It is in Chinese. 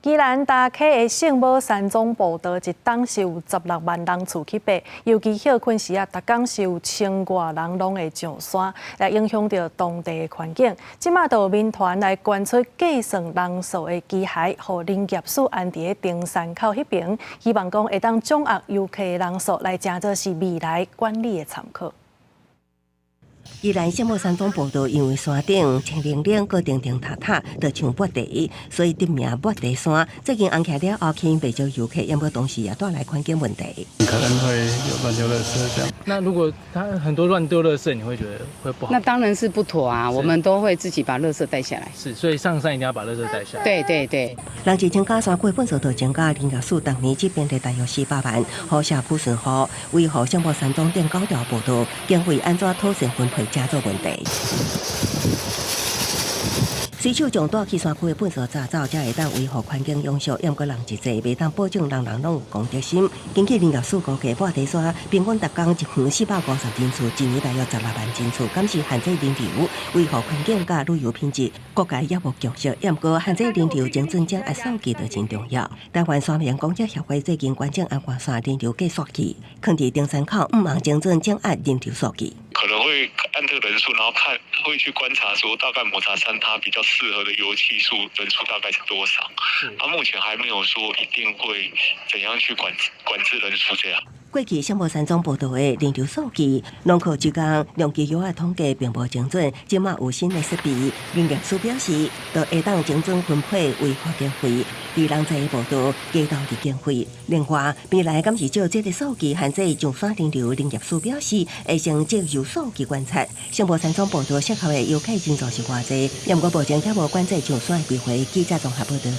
宜兰大溪的圣母山总步道一档是有16万人次去爬，尤其休困时啊，逐工是有千外人拢会上山，来影响到当地的环境。即马就有民团来捐出计算人数的机械，互林业署安伫登山口迄边，希望讲会当掌握游客的人数，来当做是未来管理的参考。 宜兰圣母山总步道因为山顶青冷冷，个顶顶塌塌，就像抹地，所以得名抹地山。最近安起了后，吸引不少游客，也无同时也带来环境问题。可能会有乱丢垃圾这样。那如果他很多乱丢垃圾，你会觉得会不好？那当然是不妥啊！我们都会自己把垃圾带下来。是，所以上山一定要把垃圾带下来。对对对。人是增加山区本数就增加，林业署当年这边的大约400万，好下库存户，为何圣母山总顶9条步道经费安怎妥善分配加做问题？ 随手将带去山区的粪扫查走，才会当维护环境永续。要过人一济，袂当保证人人拢有公德心。根据林业署估计，抹地山平均逐工一园450人次，一年大约16万人次，敢是限制人流，维护环境甲旅游品质。各界也无强惜，要过限制人流精准掌握数据就真重要。台湾山林工作协会最近关注安华山人流计数据，放伫登山口，毋忙精准掌握人流数据。 可能会按这个人数，然后看会去观察说大概抹茶山它比较适合的油气数人数大概是多少。它目前还没有说一定会怎样去管制人数这样。 过去圣母山总步道的人流数据，拢靠一工量基油的统计并无精准。即马有新的设备，林业署表示，就会当精准分配维护经费，对人侪的步道加投入经费。另外，未来敢是照这个数据限制上山人流，林业署表示会先借由数据观察。圣母山总步道适合的游客人数是偌济，也毋过目前也无管制上山的规划。记者综合报道。